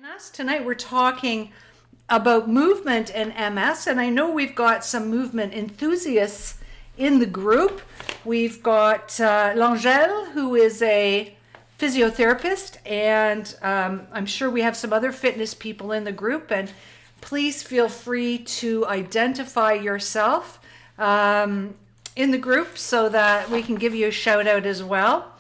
Us. Tonight we're talking about movement and MS, and I know we've got some movement enthusiasts in the group. We've got L'Angèle, who is a physiotherapist, and I'm sure we have some other fitness people in the group, and please feel free to identify yourself in the group so that we can give you a shout out as well.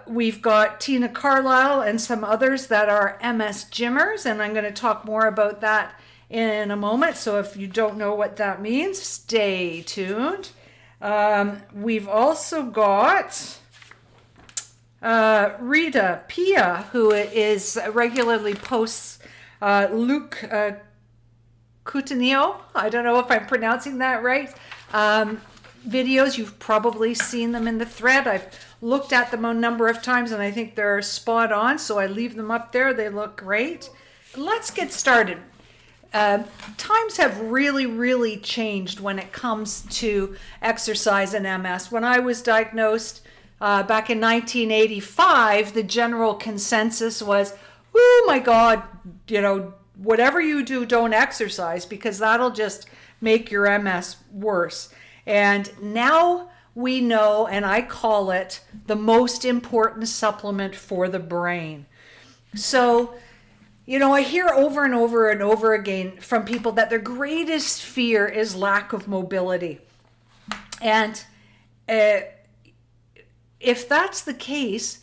We've got Tina Carlisle and some others that are MS gymmers, and I'm going to talk more about that in a moment. So if you don't know what that means, stay tuned. We've also got Rita Pia, who is regularly posts Luke Coutinho. I don't know if I'm pronouncing that right. Videos, you've probably seen them in the thread. I've looked at them a number of times and I think they're spot on, so I leave them up there. They look great. Let's get started. Times have really changed when it comes to exercise and MS. When I was diagnosed back in 1985, the general consensus was, oh my God, whatever you do, don't exercise because that'll just make your MS worse. And now we know, and I call it the most important supplement for the brain. So, I hear over and over and over again from people that their greatest fear is lack of mobility. And if that's the case,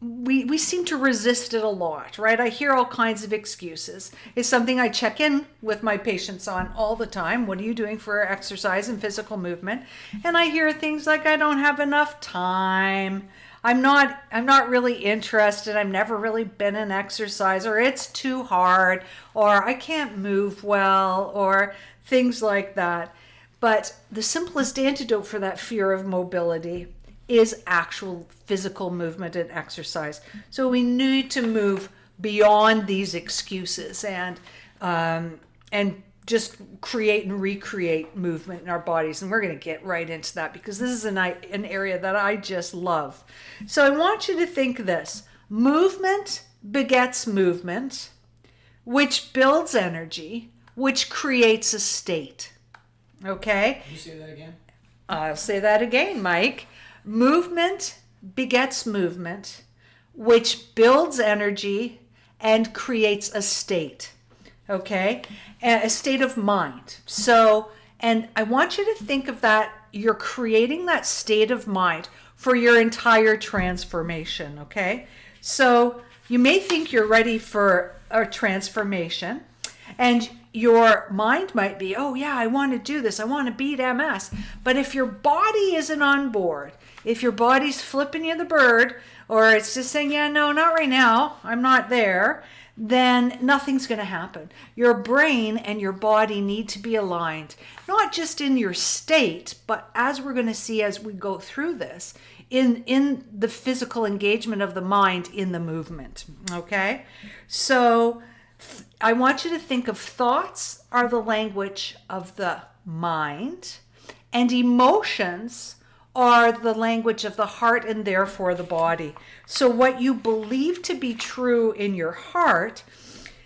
we seem to resist it a lot, right? I hear all kinds of excuses. It's something I check in with my patients on all the time. What are you doing for exercise and physical movement? And I hear things like, I don't have enough time. I'm not really interested. I've never really been an exerciser. It's too hard, or I can't move well, or things like that. But the simplest antidote for that fear of mobility is actual physical movement and exercise. So we need to move beyond these excuses and just create and recreate movement in our bodies. And we're going to get right into that because this is an area that I just love. So I want you to think this: movement begets movement, which builds energy, which creates a state. Okay? Can you say that again? I'll say that again, Mike. Movement begets movement, which builds energy and creates a state, okay? A state of mind. So, and I want you to think of that, you're creating that state of mind for your entire transformation, okay? So you may think you're ready for a transformation, and your mind might be, oh yeah, I want to do this. I want to beat MS. But if your body isn't on board, if your body's flipping you the bird, or it's just saying, yeah, no, not right now, I'm not there, then nothing's going to happen. Your brain and your body need to be aligned, not just in your state, but as we're going to see as we go through this, in the physical engagement of the mind in the movement, okay? So I want you to think of thoughts are the language of the mind, and emotions are the language of the heart and therefore the body. So what you believe to be true in your heart,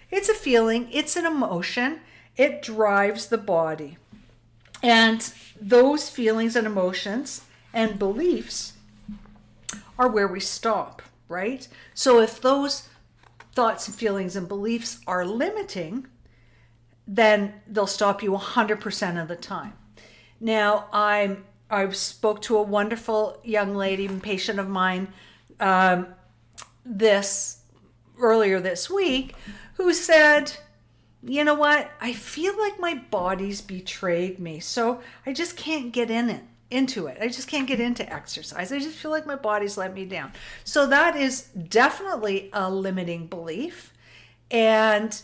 it's a feeling, it's an emotion, it drives the body. And those feelings and emotions and beliefs are where we stop, right? So if those thoughts and feelings and beliefs are limiting, then they'll stop you 100% of the time. Now, I spoke to a wonderful young lady and patient of mine earlier this week who said, you know what, I feel like my body's betrayed me, so I just can't get into it. I just can't get into exercise. I just feel like my body's let me down. So that is definitely a limiting belief. And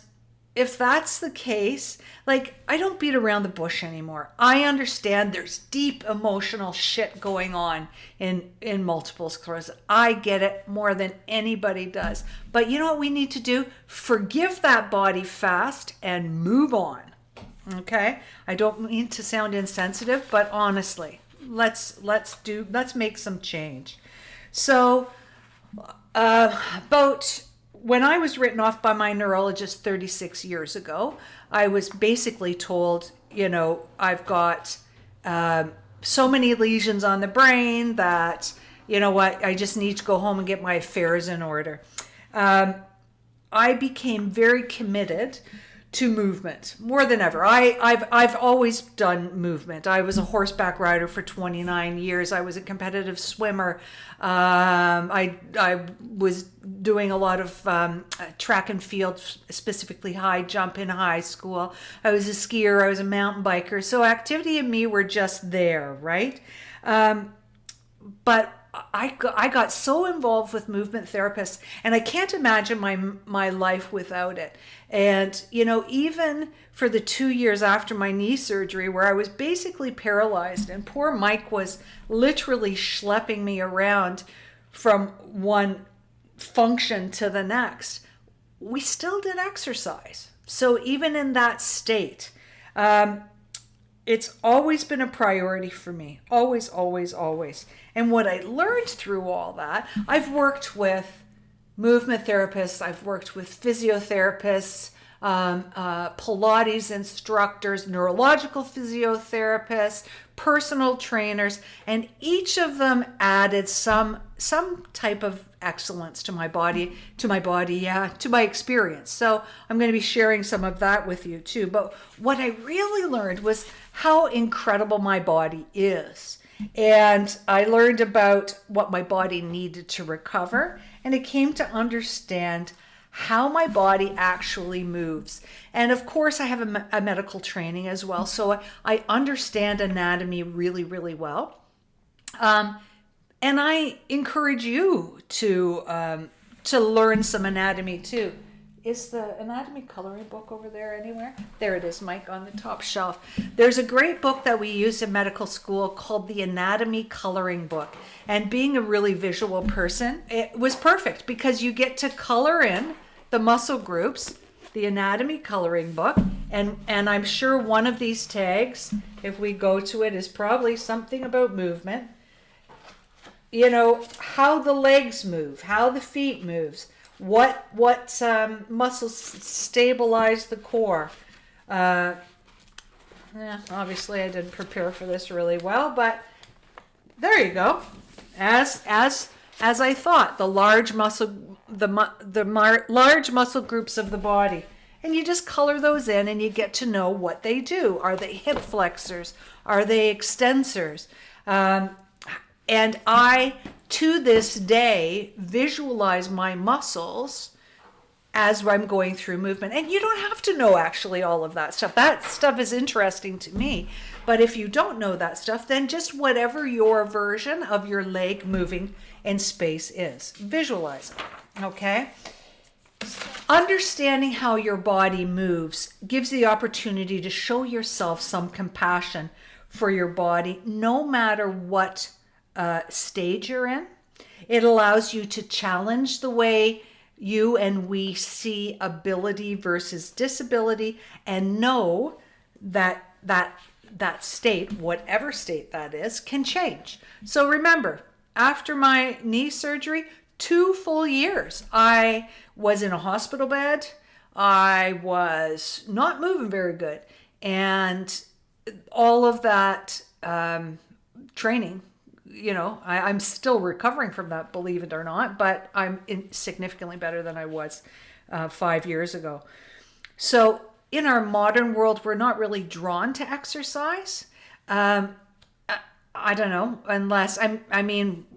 if that's the case, I don't beat around the bush anymore. I understand there's deep emotional shit going on in multiple sclerosis. I get it more than anybody does. But you know what we need to do? Forgive that body fast and move on. Okay? I don't mean to sound insensitive, but honestly, let's make some change. So about when I was written off by my neurologist 36 years ago, I was basically told, I've got so many lesions on the brain that, I just need to go home and get my affairs in order. I became very committed to movement more than ever. I've always done movement. I was a horseback rider for 29 years. I was a competitive swimmer. I was doing a lot of track and field, specifically high jump in high school. I was a skier. I was a mountain biker. So activity and me were just there, right? But I got so involved with movement therapists, and I can't imagine my life without it. And, even for the 2 years after my knee surgery, where I was basically paralyzed, and poor Mike was literally schlepping me around from one function to the next, we still did exercise. So even in that state, it's always been a priority for me. Always, always, always. And what I learned through all that, I've worked with movement therapists, I've worked with physiotherapists, Pilates instructors, neurological physiotherapists, personal trainers, and each of them added some type of excellence to my experience. So I'm going to be sharing some of that with you too. But what I really learned was how incredible my body is. And I learned about what my body needed to recover, and it came to understand how my body actually moves. And of course, I have a medical training as well, so I understand anatomy really, really well. And I encourage you to learn some anatomy too. Is the anatomy coloring book over there anywhere? There it is, Mike, on the top shelf. There's a great book that we used in medical school called the Anatomy Coloring Book. And being a really visual person, it was perfect because you get to color in the muscle groups, the Anatomy Coloring Book. And I'm sure one of these tags, if we go to it, is probably something about movement. How the legs move, how the feet moves. What muscles stabilize the core? Obviously, I didn't prepare for this really well, but there you go. As I thought, the large muscle groups of the body, and you just color those in, and you get to know what they do. Are they hip flexors? Are they extensors? And I, to this day, visualize my muscles as I'm going through movement. And you don't have to know actually all of that stuff. That stuff is interesting to me. But if you don't know that stuff, then just whatever your version of your leg moving in space is, visualize it, okay? Understanding how your body moves gives the opportunity to show yourself some compassion for your body, no matter what stage you're in. It allows you to challenge the way you and we see ability versus disability, and know that state, whatever state that is, can change. So remember, after my knee surgery, 2 full years, I was in a hospital bed. I was not moving very good. And all of that training, I'm still recovering from that, believe it or not, but I'm significantly better than I was 5 years ago. So in our modern world, we're not really drawn to exercise. I don't know, unless,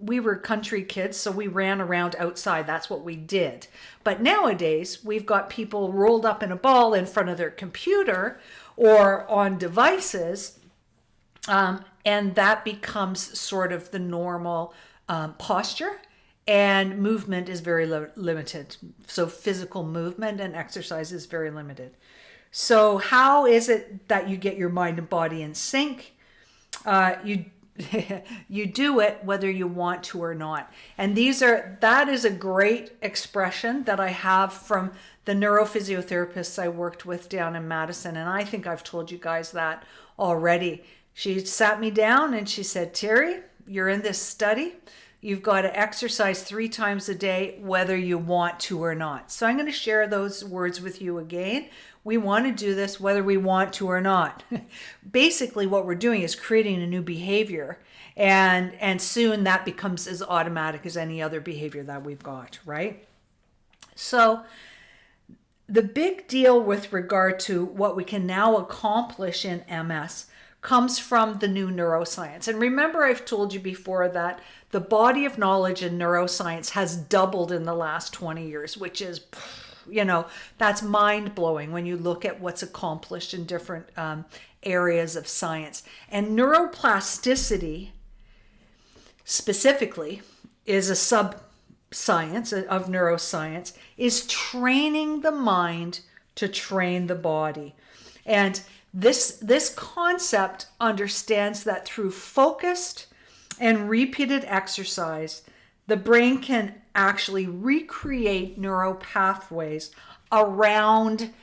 we were country kids, so we ran around outside. That's what we did. But nowadays, we've got people rolled up in a ball in front of their computer or on devices, and that becomes sort of the normal posture, and movement is very limited. So physical movement and exercise is very limited. So how is it that you get your mind and body in sync? You do it whether you want to or not. And that is a great expression that I have from the neurophysiotherapists I worked with down in Madison. And I think I've told you guys that already. She sat me down and she said, Teri, you're in this study. you've got to exercise 3 times a day, whether you want to or not. So I'm going to share those words with you again. We want to do this whether we want to or not. Basically, what we're doing is creating a new behavior, and soon that becomes as automatic as any other behavior that we've got, right? So the big deal with regard to what we can now accomplish in MS comes from the new neuroscience. And remember, I've told you before that the body of knowledge in neuroscience has doubled in the last 20 years, which is, that's mind-blowing when you look at what's accomplished in different areas of science. And neuroplasticity specifically is a sub-science of neuroscience, is training the mind to train the body. And this concept understands that through focused and repeated exercise, the brain can actually recreate neural pathways around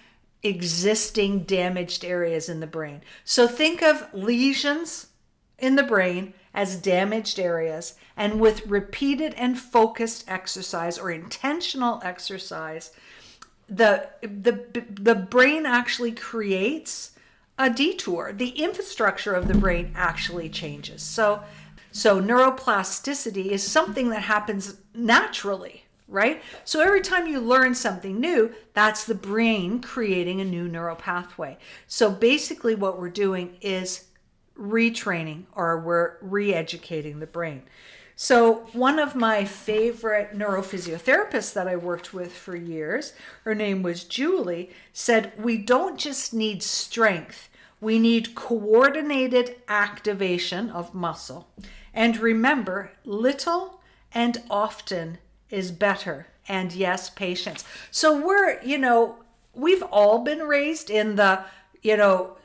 existing damaged areas in the brain. So think of lesions in the brain as damaged areas, and with repeated and focused exercise or intentional exercise, the brain actually creates a detour. The infrastructure of the brain actually changes. So neuroplasticity is something that happens naturally, right? So every time you learn something new, that's the brain creating a new neural pathway. So basically what we're doing is retraining, or we're re-educating the brain. So one of my favorite neurophysiotherapists that I worked with for years, her name was Julie, said, we don't just need strength, we need coordinated activation of muscle. And remember, little and often is better. And yes, patience. So we've all been raised in the,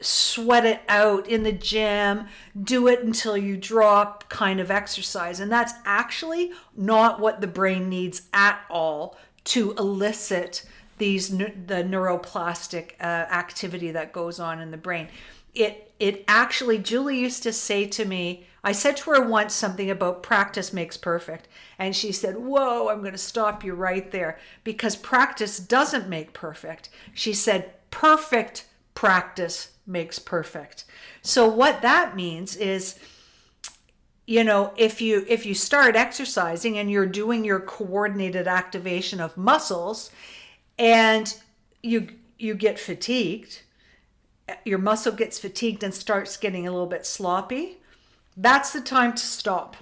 sweat it out in the gym, do it until you drop kind of exercise. And that's actually not what the brain needs at all to elicit the neuroplastic activity that goes on in the brain. It actually, Julie used to say to me, I said to her once something about practice makes perfect. And she said, whoa, I'm going to stop you right there, because practice doesn't make perfect. She said, perfect practice makes perfect. So what that means is, if you start exercising and you're doing your coordinated activation of muscles and you get fatigued, your muscle gets fatigued and starts getting a little bit sloppy, that's the time to stop.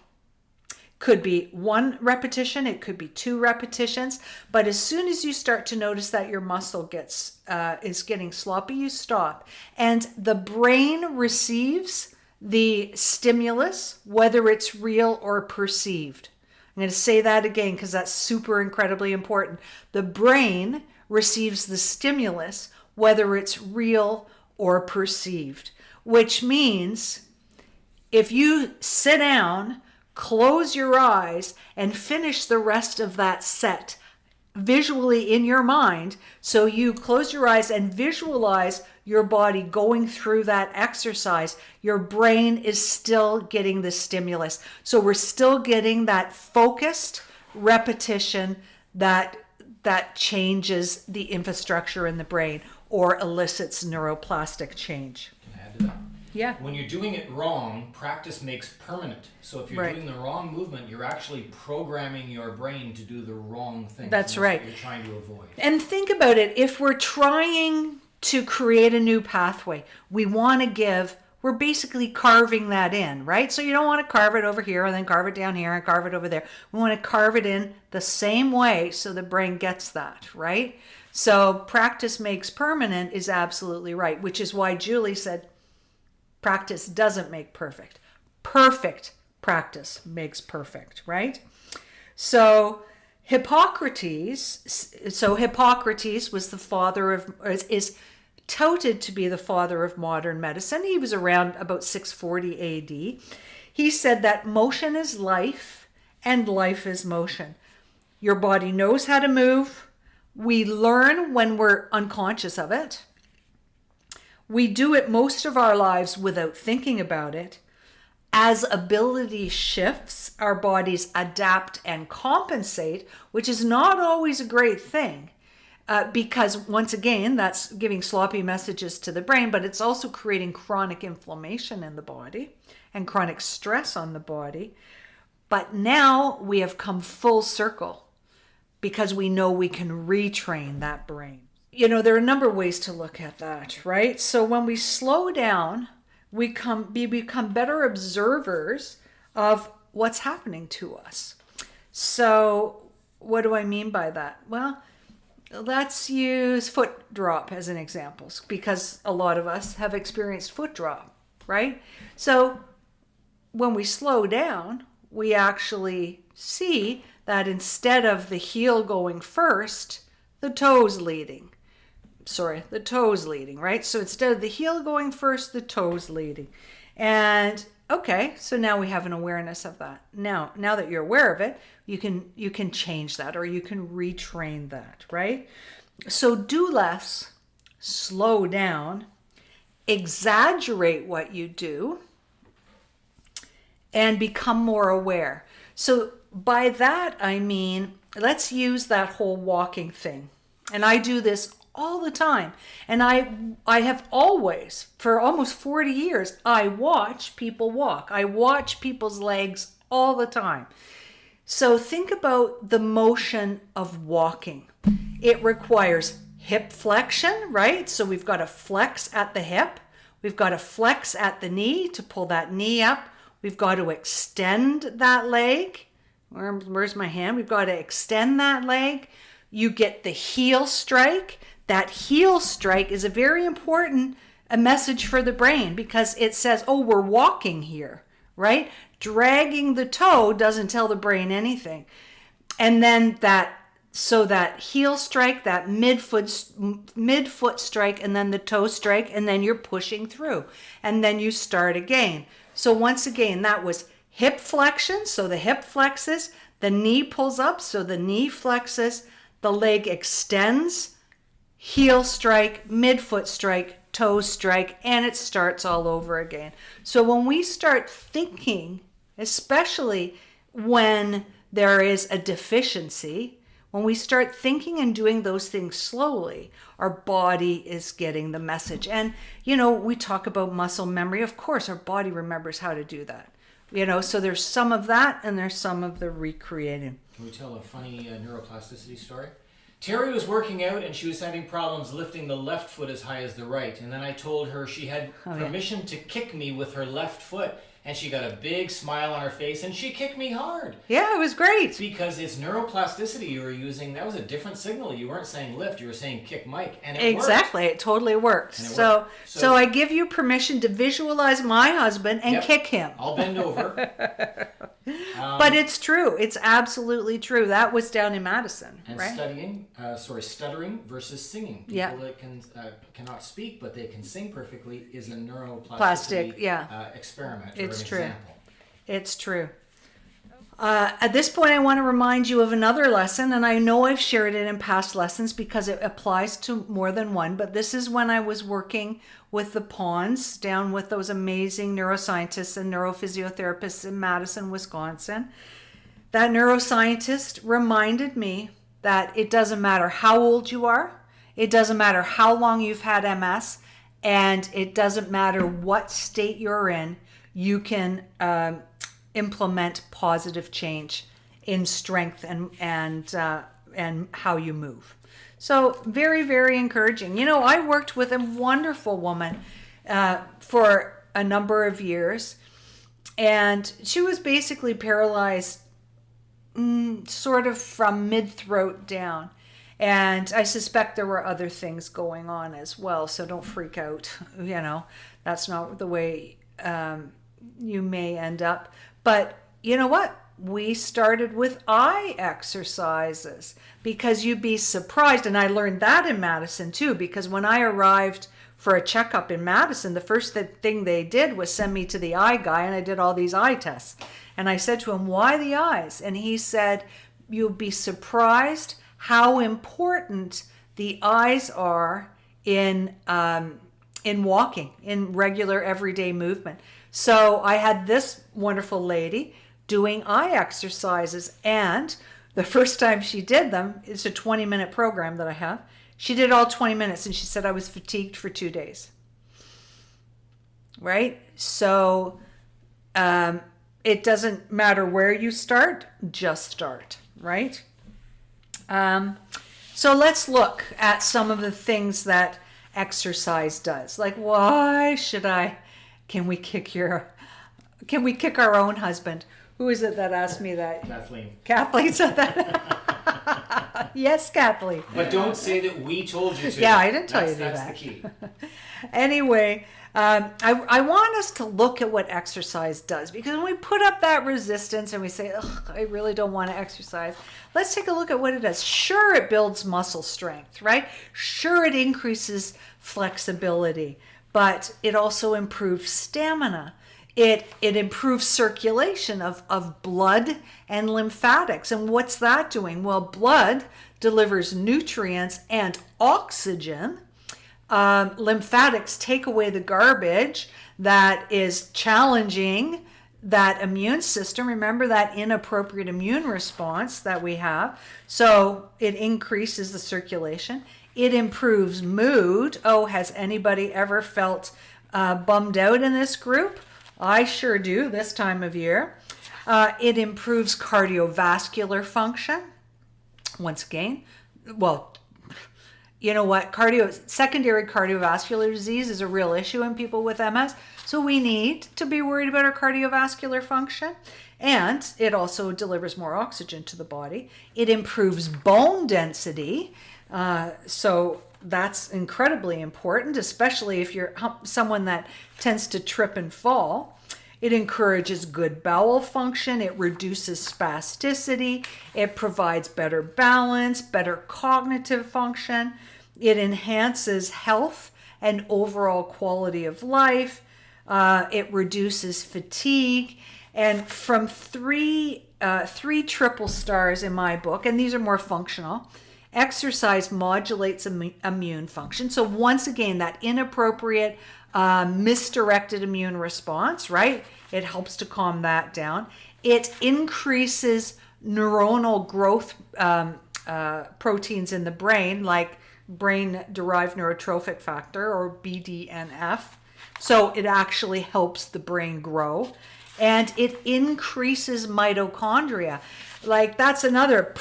Could be 1 repetition, it could be 2 repetitions, but as soon as you start to notice that your muscle is getting sloppy, you stop. And the brain receives the stimulus, whether it's real or perceived. I'm going to say that again because that's super incredibly important. The brain receives the stimulus, whether it's real or perceived, which means if you sit down, close your eyes, and finish the rest of that set visually in your mind, so you close your eyes and visualize your body going through that exercise, your brain is still getting the stimulus. So we're still getting that focused repetition that changes the infrastructure in the brain or elicits neuroplastic change. Can I add to that? Yeah. When you're doing it wrong, practice makes permanent. So if you're doing the wrong movement, you're actually programming your brain to do the wrong thing. That's right. What you're trying to avoid. And think about it. If we're trying to create a new pathway, we're basically carving that in, right? So you don't want to carve it over here and then carve it down here and carve it over there. We want to carve it in the same way so the brain gets that, right? So practice makes permanent is absolutely right, which is why Julie said, practice doesn't make perfect. Perfect practice makes perfect, right? So Hippocrates was the father of, is touted to be the father of modern medicine. He was around about 640 AD. He said that motion is life and life is motion. Your body knows how to move. We learn when we're unconscious of it. We do it most of our lives without thinking about it. As ability shifts, our bodies adapt and compensate, which is not always a great thing. Because once again, that's giving sloppy messages to the brain, but it's also creating chronic inflammation in the body and chronic stress on the body. But now we have come full circle because we know we can retrain that brain. You know, there are a number of ways to look at that, right? So when we slow down, we become better observers of what's happening to us. So what do I mean by that? Well, let's use foot drop as an example, because a lot of us have experienced foot drop, right? So when we slow down, we actually see that instead of the heel going first, the toes leading, right? So instead of the heel going first, the toes leading. And okay, so now we have an awareness of that. Now that you're aware of it, you can change that, or you can retrain that, right? So do less, slow down, exaggerate what you do, and become more aware. So by that, I mean, let's use that whole walking thing. And I do this all the time. And I have always, for almost 40 years, I watch people walk. I watch people's legs all the time. So think about the motion of walking. It requires hip flexion, right? So we've got to flex at the hip. We've got to flex at the knee to pull that knee up. We've got to extend that leg. Where's my hand? We've got to extend that leg. You get the heel strike. That heel strike is a very important message for the brain, because it says, oh, we're walking here, right? Dragging the toe doesn't tell the brain anything. And then that heel strike, that midfoot strike, and then the toe strike, and then you're pushing through. And then you start again. So once again, that was hip flexion, so the hip flexes, the knee pulls up, so the knee flexes, the leg extends, heel strike, midfoot strike, toe strike, and it starts all over again. So when we start thinking, especially when there is a deficiency, when we start thinking and doing those things slowly, our body is getting the message. And, you know, we talk about muscle memory. Of course, our body remembers how to do that. You know, so there's some of that and there's some of the recreating. Can we tell a funny neuroplasticity story? Teri was working out and she was having problems lifting the left foot as high as the right. And then I told her she had permission to kick me with her left foot. And she got a big smile on her face and she kicked me hard. Yeah, it was great. Because it's neuroplasticity you were using. That was a different signal. You weren't saying lift, you were saying kick Mike. And it exactly, worked. It totally works. So I give you permission to visualize my husband and kick him. I'll bend over. But it's true. It's absolutely true. That was down in Madison, and right? Stuttering versus singing. People that cannot speak, but they can sing perfectly is a neuroplasticity experiment. It's true. Example. It's true. At this point, I want to remind you of another lesson, and I know I've shared it in past lessons because it applies to more than one, but this is when I was working with the Pawns down with those amazing neuroscientists and neurophysiotherapists in Madison, Wisconsin. That neuroscientist reminded me that it doesn't matter how old you are, it doesn't matter how long you've had MS, and it doesn't matter what state you're in, you can implement positive change in strength and how you move. So very, very encouraging. You know, I worked with a wonderful woman for a number of years, and she was basically paralyzed sort of from mid-throat down. And I suspect there were other things going on as well, so don't freak out. You know, that's not the way you may end up. But you know what? We started with eye exercises because you'd be surprised. And I learned that in Madison too, because when I arrived for a checkup in Madison, the first thing they did was send me to the eye guy, and I did all these eye tests. And I said to him, why the eyes? And he said, you'll be surprised how important the eyes are in walking, in regular everyday movement. So I had this wonderful lady doing eye exercises, and the first time she did them, it's a 20-minute program that I have. She did all 20 minutes and she said I was fatigued for 2 days. Right? So it doesn't matter where you start, just start, right? So let's look at some of the things that exercise does. Like, why should can we kick our own husband? Who is it that asked me that? Kathleen. Kathleen said that. Yes, Kathleen. But don't say that we told you to. Yeah, I didn't tell you That's that. the key. Anyway, I want us to look at what exercise does, because when we put up that resistance and we say, ugh, I really don't want to exercise, let's take a look at what it does. Sure, it builds muscle strength, right? Sure, it increases flexibility, but it also improves stamina. It improves circulation of blood and lymphatics. And what's that doing? Well, blood delivers nutrients and oxygen. Lymphatics take away the garbage that is challenging that immune system. Remember that inappropriate immune response that we have. So it increases the circulation. It improves mood. Oh, has anybody ever felt bummed out in this group? I sure do this time of year. It improves cardiovascular function. Once again, well, you know what? Secondary cardiovascular disease is a real issue in people with MS. So we need to be worried about our cardiovascular function. And it also delivers more oxygen to the body. It improves bone density. So that's incredibly important, especially if you're someone that tends to trip and fall. It encourages good bowel function. It reduces spasticity. It provides better balance, better cognitive function. It enhances health and overall quality of life. It reduces fatigue. And from three triple stars in my book, and these are more functional, exercise modulates immune function. So once again, that inappropriate, misdirected immune response, right? It helps to calm that down. It increases neuronal growth proteins in the brain, like brain-derived neurotrophic factor, or BDNF. So it actually helps the brain grow. And it increases mitochondria. Like that's another,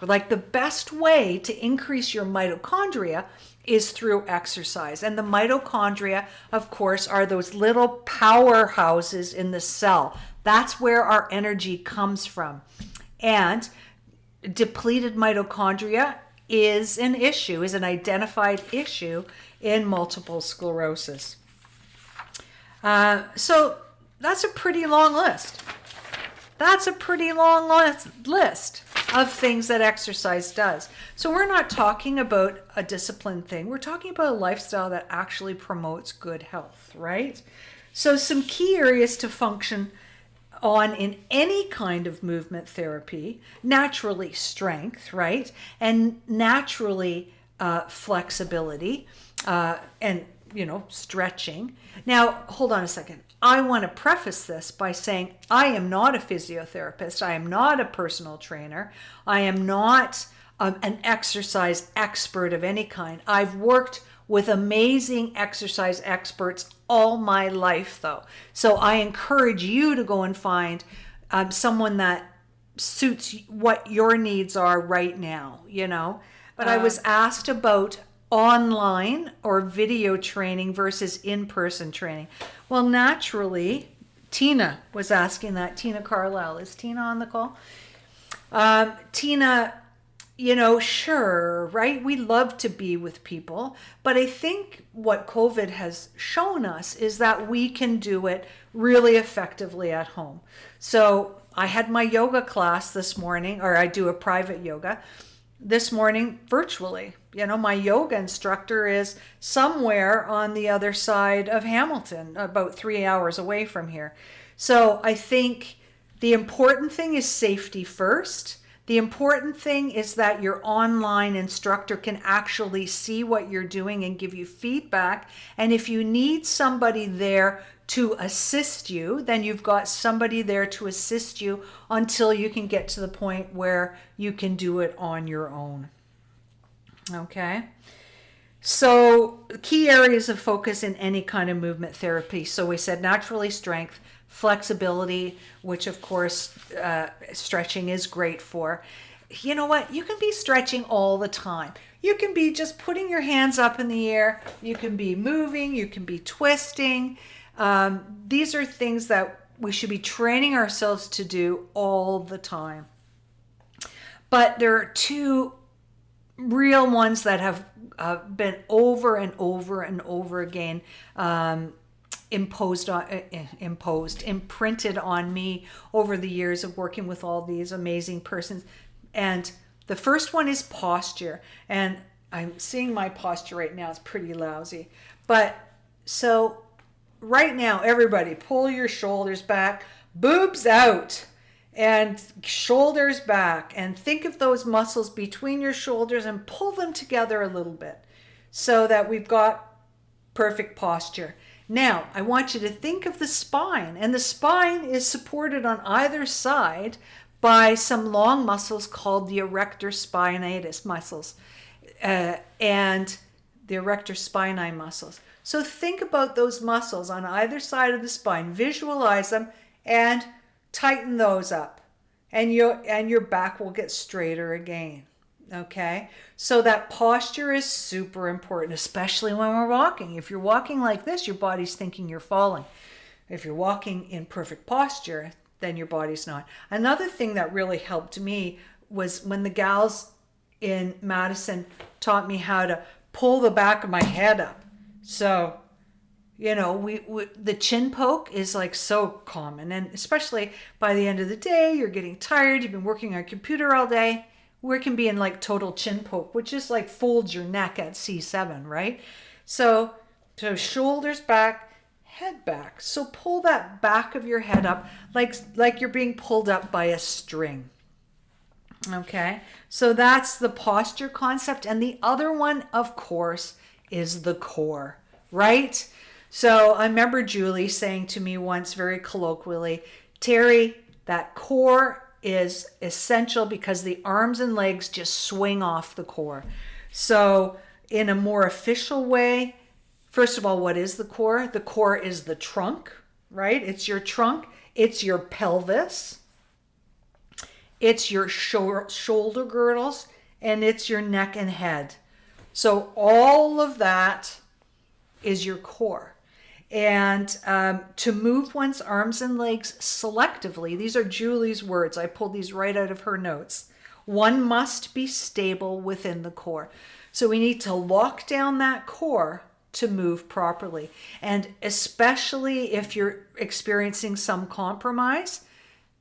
like the best way to increase your mitochondria is through exercise. And the mitochondria, of course, are those little powerhouses in the cell. That's where our energy comes from. And depleted mitochondria is an issue, is an identified issue in multiple sclerosis. So that's a pretty long list. That's a pretty long list of things that exercise does. So we're not talking about a discipline thing. We're talking about a lifestyle that actually promotes good health, right? So some key areas to function on in any kind of movement therapy: naturally strength, right? And naturally flexibility and, stretching. Now, hold on a second. I want to preface this by saying I am not a physiotherapist. I am not a personal trainer. I am not an exercise expert of any kind. I've worked with amazing exercise experts all my life, though. So I encourage you to go and find someone that suits what your needs are right now, But I was asked about online or video training versus in-person training. Well, naturally, Tina was asking that. Tina Carlisle. Is Tina on the call? Tina, sure, right? We love to be with people, but I think what COVID has shown us is that we can do it really effectively at home. So I had my yoga class this morning, or I do a private yoga this morning virtually. My yoga instructor is somewhere on the other side of Hamilton, about 3 hours away from here. So I think the important thing is safety first. The important thing is that your online instructor can actually see what you're doing and give you feedback. And if you need somebody there to assist you, then you've got somebody there to assist you until you can get to the point where you can do it on your own. Okay? So key areas of focus in any kind of movement therapy. So we said naturally strength, flexibility, which of course stretching is great for. You know what? You can be stretching all the time. You can be just putting your hands up in the air. You can be moving. You can be twisting. These are things that we should be training ourselves to do all the time. But there are two real ones that have been over and over and over again imprinted on me over the years of working with all these amazing persons. And the first one is posture. And I'm seeing my posture right now. It's pretty lousy. But so right now, everybody pull your shoulders back, boobs out, and shoulders back. And think of those muscles between your shoulders and pull them together a little bit so that we've got perfect posture. Now, I want you to think of the spine, and the spine is supported on either side by some long muscles called the erector spinatus muscles and the erector spinae muscles. So think about those muscles on either side of the spine, visualize them, and tighten those up, and your back will get straighter again. Okay, so that posture is super important, especially when we're walking. If you're walking like this, your body's thinking you're falling. If you're walking in perfect posture, then your body's not. Another thing that really helped me was when the gals in Madison taught me how to pull the back of my head up. So, you know, we the chin poke is like so common, and especially by the end of the day, you're getting tired, you've been working on a computer all day. We can be in like total chin poke, which is like folds your neck at C7, right? So shoulders back, head back. So pull that back of your head up like you're being pulled up by a string. Okay, so that's the posture concept. And the other one, of course, is the core, right? So I remember Julie saying to me once very colloquially, Teri, that core is essential because the arms and legs just swing off the core. So in a more official way, first of all, what is the core? The core is the trunk, right? It's your trunk. It's your pelvis. It's your shoulder girdles, and it's your neck and head. So all of that is your core. And to move one's arms and legs selectively, these are Julie's words. I pulled these right out of her notes. One must be stable within the core. So we need to lock down that core to move properly. And especially if you're experiencing some compromise,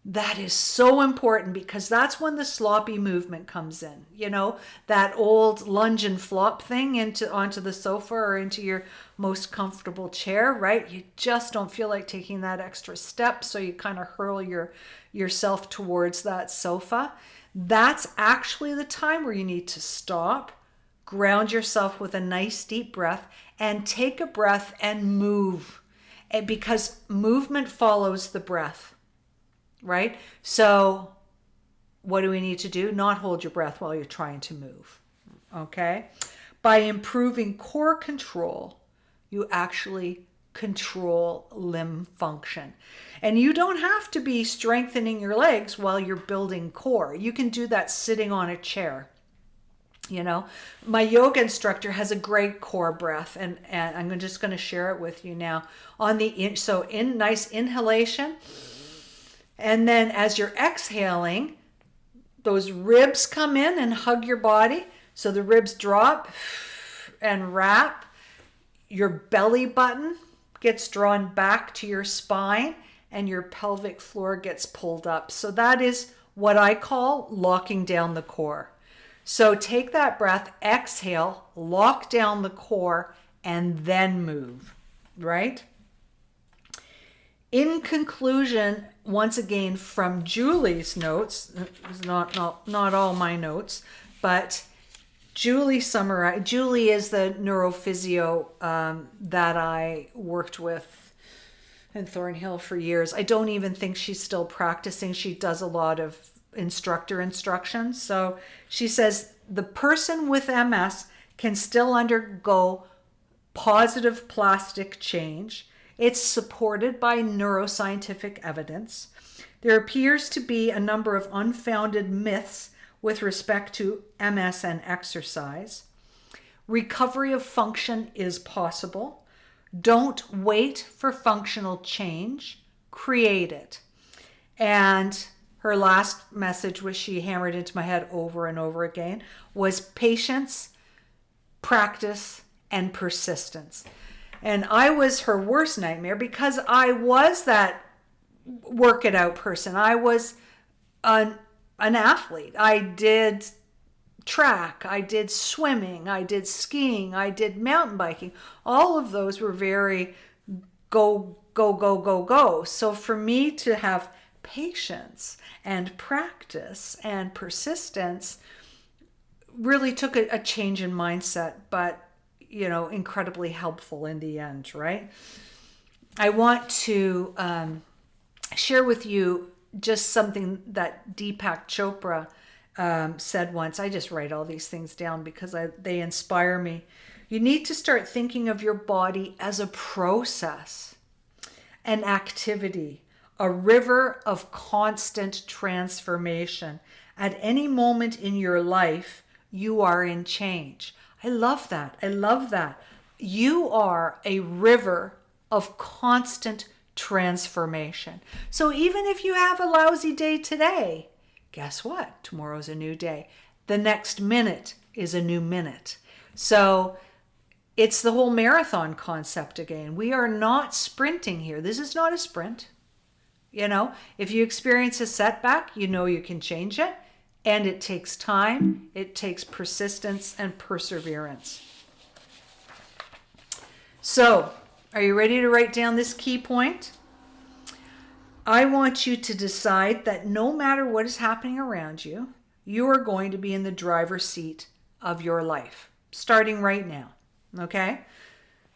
that is so important because that's when the sloppy movement comes in. You know, that old lunge and flop thing onto the sofa or into your most comfortable chair, right? You just don't feel like taking that extra step, so you kind of hurl yourself towards that sofa. That's actually the time where you need to stop, ground yourself with a nice deep breath, and take a breath and move. And because movement follows the breath. Right? So what do we need to do? Not hold your breath while you're trying to move. Okay? By improving core control, you actually control limb function. And you don't have to be strengthening your legs while you're building core. You can do that sitting on a chair. You know, my yoga instructor has a great core breath, and I'm just going to share it with you now. So in nice inhalation. And then as you're exhaling, those ribs come in and hug your body. So the ribs drop and wrap. Your belly button gets drawn back to your spine and your pelvic floor gets pulled up. So that is what I call locking down the core. So take that breath, exhale, lock down the core, and then move, right? In conclusion, once again, from Julie's notes, it's not all my notes, but Julie summarized. Julie is the neurophysio that I worked with in Thornhill for years. I don't even think she's still practicing. She does a lot of instructor instruction. So she says the person with MS can still undergo positive plastic change. It's supported by neuroscientific evidence. There appears to be a number of unfounded myths with respect to MS and exercise. Recovery of function is possible. Don't wait for functional change. Create it. And her last message, which she hammered into my head over and over again, was patience, practice, and persistence. And I was her worst nightmare because I was that work it out person. I was an athlete. I did track, I did swimming, I did skiing, I did mountain biking. All of those were very go, go, go, go, go. So for me to have patience and practice and persistence really took a change in mindset, but incredibly helpful in the end, right? I want to share with you just something that Deepak Chopra said once. I just write all these things down because they inspire me. You need to start thinking of your body as a process, an activity, a river of constant transformation. At any moment in your life, you are in change. I love that. I love that. You are a river of constant transformation. So even if you have a lousy day today, guess what? Tomorrow's a new day. The next minute is a new minute. So it's the whole marathon concept again. We are not sprinting here. This is not a sprint. If you experience a setback, you can change it. And it takes time, it takes persistence and perseverance. So, are you ready to write down this key point? I want you to decide that no matter what is happening around you, you are going to be in the driver's seat of your life, starting right now. Okay?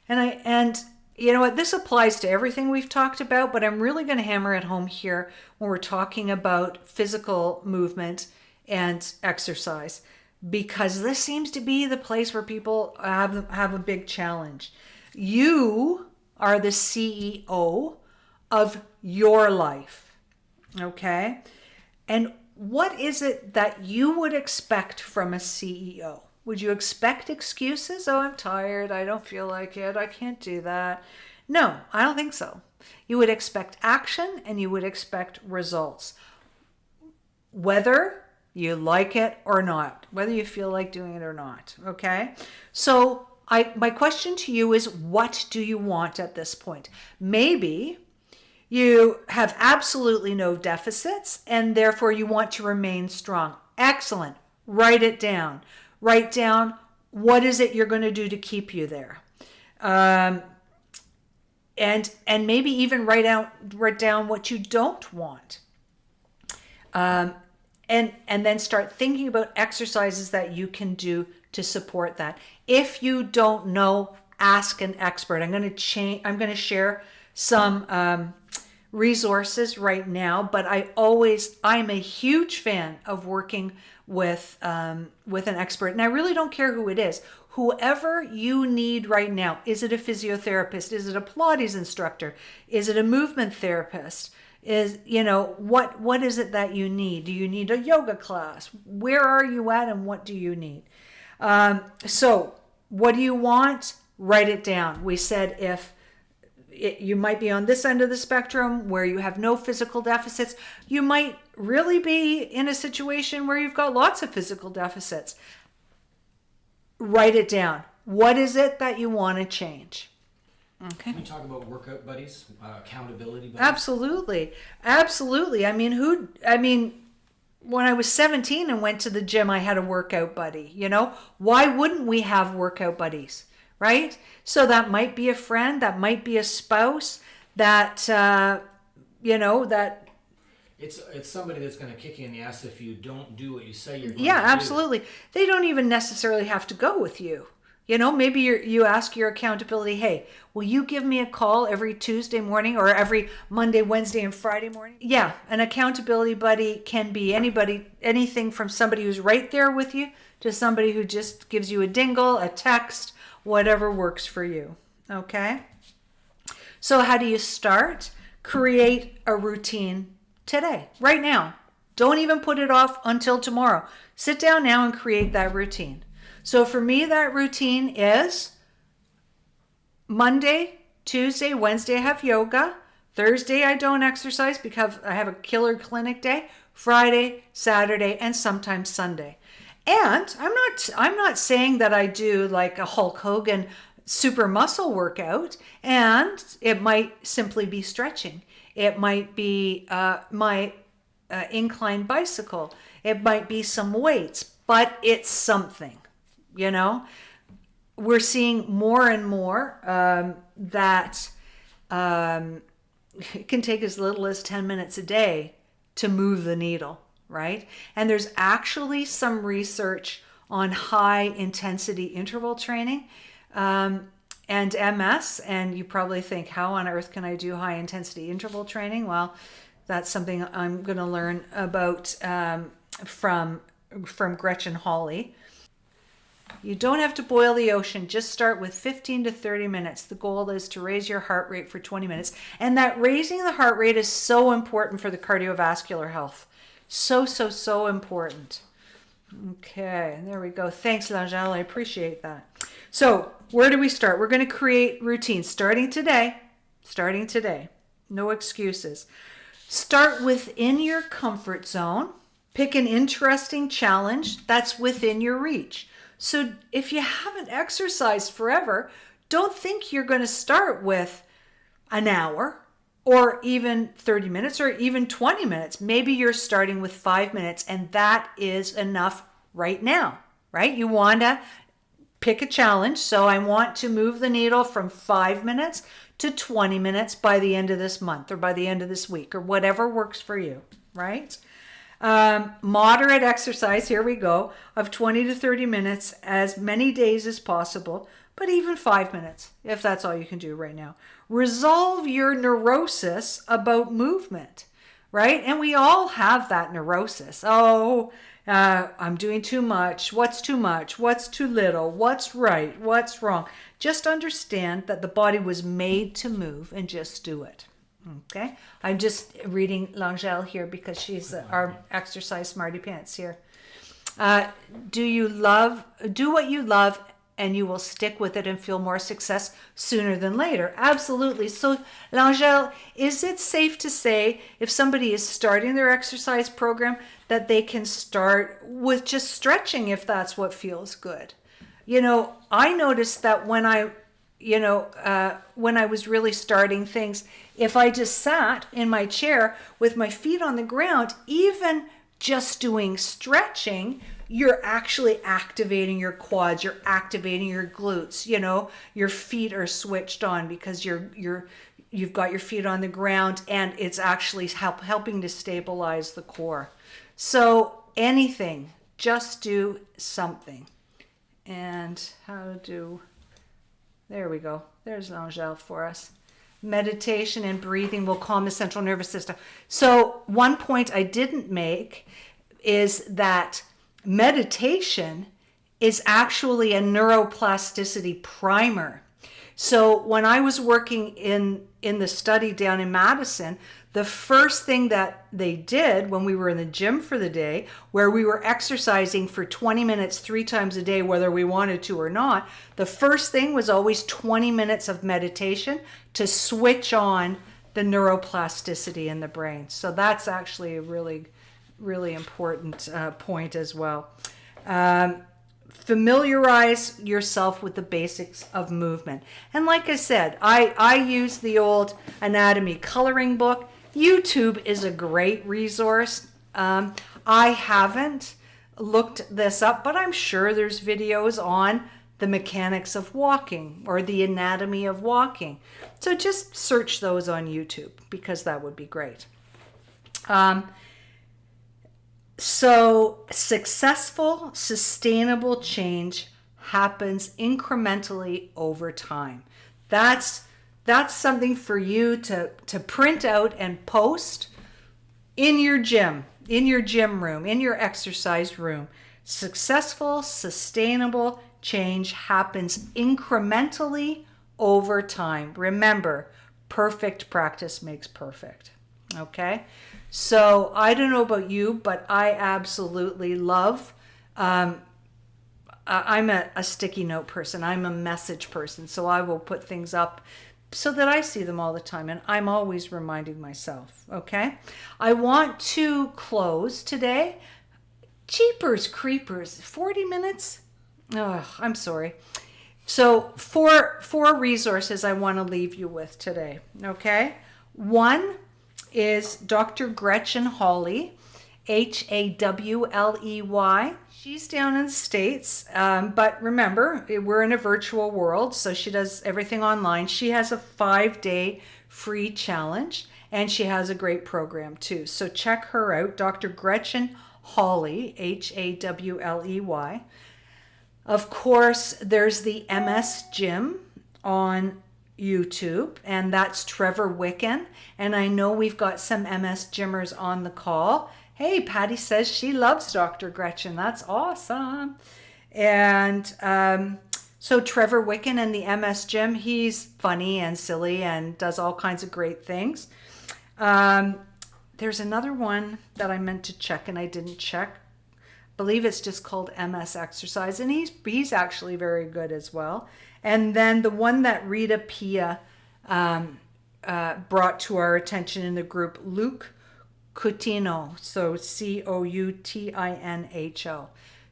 And you know what? This applies to everything we've talked about, but I'm really going to hammer it home here when we're talking about physical movement and exercise, because this seems to be the place where people have a big challenge. You are the CEO of your life, okay? And what is it that you would expect from a CEO? Would you expect excuses? Oh, I'm tired. I don't feel like it. I can't do that. No, I don't think so. You would expect action and you would expect results. Whether you like it or not, whether you feel like doing it or not, okay? So my question to you is, what do you want at this point? Maybe you have absolutely no deficits and therefore you want to remain strong. Excellent. Write it down. Write down what is it you're going to do to keep you there. And maybe even write down what you don't want. And then start thinking about exercises that you can do to support that. If you don't know, ask an expert. I'm going to share some resources right now, but I'm a huge fan of working with an expert, and I really don't care who it is. Whoever you need right now. Is it a physiotherapist? Is it a Pilates instructor? Is it a movement therapist? What is it that you need? Do you need a yoga class? Where are you at and what do you need? So what do you want? Write it down. We said you might be on this end of the spectrum where you have no physical deficits. You might really be in a situation where you've got lots of physical deficits. Write it down. What is it that you want to change? Okay. Can we talk about workout buddies, accountability buddies? Absolutely. When I was 17 and went to the gym, I had a workout buddy, Why wouldn't we have workout buddies, right? So that might be a friend, that might be a spouse, that, that. It's somebody that's going to kick you in the ass if you don't do what you say you're going Yeah, to do. absolutely. They don't even necessarily have to go with you. Maybe you ask your accountability, hey, will you give me a call every Tuesday morning or every Monday, Wednesday, and Friday morning? Yeah, an accountability buddy can be anybody, anything from somebody who's right there with you to somebody who just gives you a dingle, a text, whatever works for you. Okay? So how do you start? Create a routine today, right now. Don't even put it off until tomorrow. Sit down now and create that routine. So for me, that routine is Monday, Tuesday, Wednesday I have yoga. Thursday I don't exercise because I have a killer clinic day. Friday, Saturday, and sometimes Sunday. And I'm not saying that I do like a Hulk Hogan super muscle workout, and it might simply be stretching. It might be my incline bicycle. It might be some weights, but it's something. We're seeing more and more that it can take as little as 10 minutes a day to move the needle, right? And there's actually some research on high intensity interval training and MS. And you probably think, how on earth can I do high intensity interval training? Well, that's something I'm going to learn about from Gretchen Hawley. You don't have to boil the ocean. Just start with 15 to 30 minutes. The goal is to raise your heart rate for 20 minutes. And that raising the heart rate is so important for the cardiovascular health. So, so, so important. Okay, there we go. Thanks, L'Angèle. I appreciate that. So where do we start? We're going to create routines starting today. Starting today. No excuses. Start within your comfort zone. Pick an interesting challenge that's within your reach. So if you haven't exercised forever, don't think you're going to start with an hour or even 30 minutes or even 20 minutes. Maybe you're starting with 5 minutes, and that is enough right now, right? You want to pick a challenge. So I want to move the needle from 5 minutes to 20 minutes by the end of this month or by the end of this week or whatever works for you, right? Moderate exercise, here we go, of 20 to 30 minutes, as many days as possible, but even 5 minutes, if that's all you can do right now. Resolve your neurosis about movement, right? And we all have that neurosis. I'm doing too much. What's too much? What's too little? What's right? What's wrong? Just understand that the body was made to move and just do it. Okay, I'm just reading L'Angèle here because she's our exercise smarty pants here. Do what you love, and you will stick with it and feel more success sooner than later. Absolutely. So L'Angèle, is it safe to say if somebody is starting their exercise program that they can start with just stretching if that's what feels good? I noticed that when I was really starting things, if I just sat in my chair with my feet on the ground, even just doing stretching, you're actually activating your quads, you're activating your glutes, your feet are switched on because you've got your feet on the ground, and it's actually helping to stabilize the core. So anything, just do something. And there we go. There's L'Angèle for us. Meditation and breathing will calm the central nervous system. So one point I didn't make is that meditation is actually a neuroplasticity primer. So when I was working in the study down in Madison, the first thing that they did when we were in the gym for the day, where we were exercising for 20 minutes 3 times a day, whether we wanted to or not, the first thing was always 20 minutes of meditation to switch on the neuroplasticity in the brain. So that's actually a really, really important point as well. Familiarize yourself with the basics of movement. And like I said, I use the old anatomy coloring book. YouTube is a great resource. I haven't looked this up, but I'm sure there's videos on the mechanics of walking or the anatomy of walking. So just search those on YouTube because that would be great. So successful, sustainable change happens incrementally over time. That's something for you to print out and post in your gym room, in your exercise room. Successful, sustainable change happens incrementally over time. Remember, perfect practice makes perfect. Okay? So I don't know about you, but I absolutely love, I'm a sticky note person. I'm a message person. So I will put things up so that I see them all the time. And I'm always reminding myself. Okay? I want to close today. Jeepers creepers, 40 minutes? Oh, I'm sorry. So four resources I want to leave you with today, okay? One is Dr. Gretchen Hawley, Hawley. She's down in the States, but remember, we're in a virtual world, so she does everything online. She has a 5-day free challenge, and she has a great program too. So check her out, Dr. Gretchen Hawley, Hawley. Of course, there's the MS Gym on YouTube, and that's Trevor Wicken. And I know we've got some MS Gymmers on the call. Hey, Patty says she loves Dr. Gretchen. That's awesome. And so Trevor Wicken and the MS Gym, he's funny and silly and does all kinds of great things. There's another one that I meant to check and I didn't check. I believe it's just called MS Exercise, and he's actually very good as well. And then the one that Rita Pia brought to our attention in the group, Luke Coutinho, so Coutinho.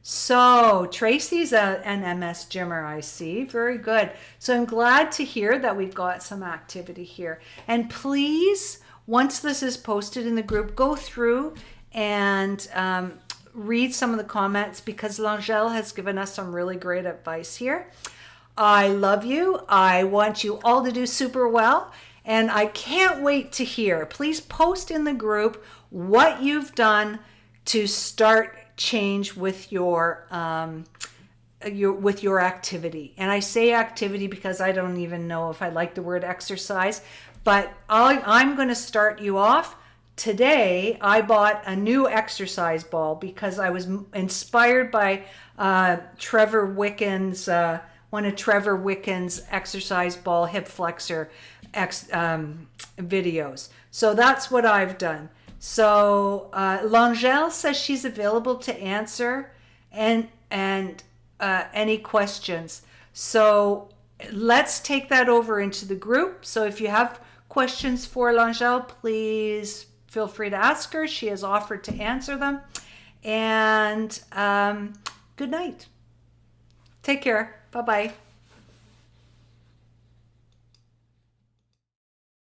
So Tracy's an MS Gymmer, I see. Very good. So I'm glad to hear that we've got some activity here. And please, once this is posted in the group, go through and read some of the comments because L'Angèle has given us some really great advice here. I love you. I want you all to do super well. And I can't wait to hear. Please post in the group what you've done to start change with your activity. And I say activity because I don't even know if I like the word exercise. But I'm going to start you off. Today, I bought a new exercise ball because I was inspired by Trevor Wicken's, one of Trevor Wicken's exercise ball hip flexor videos. So that's what I've done. So L'Angèle says she's available to answer and any questions. So let's take that over into the group. So if you have questions for L'Angèle, please feel free to ask her. She has offered to answer them. And good night. Take care. Bye-bye.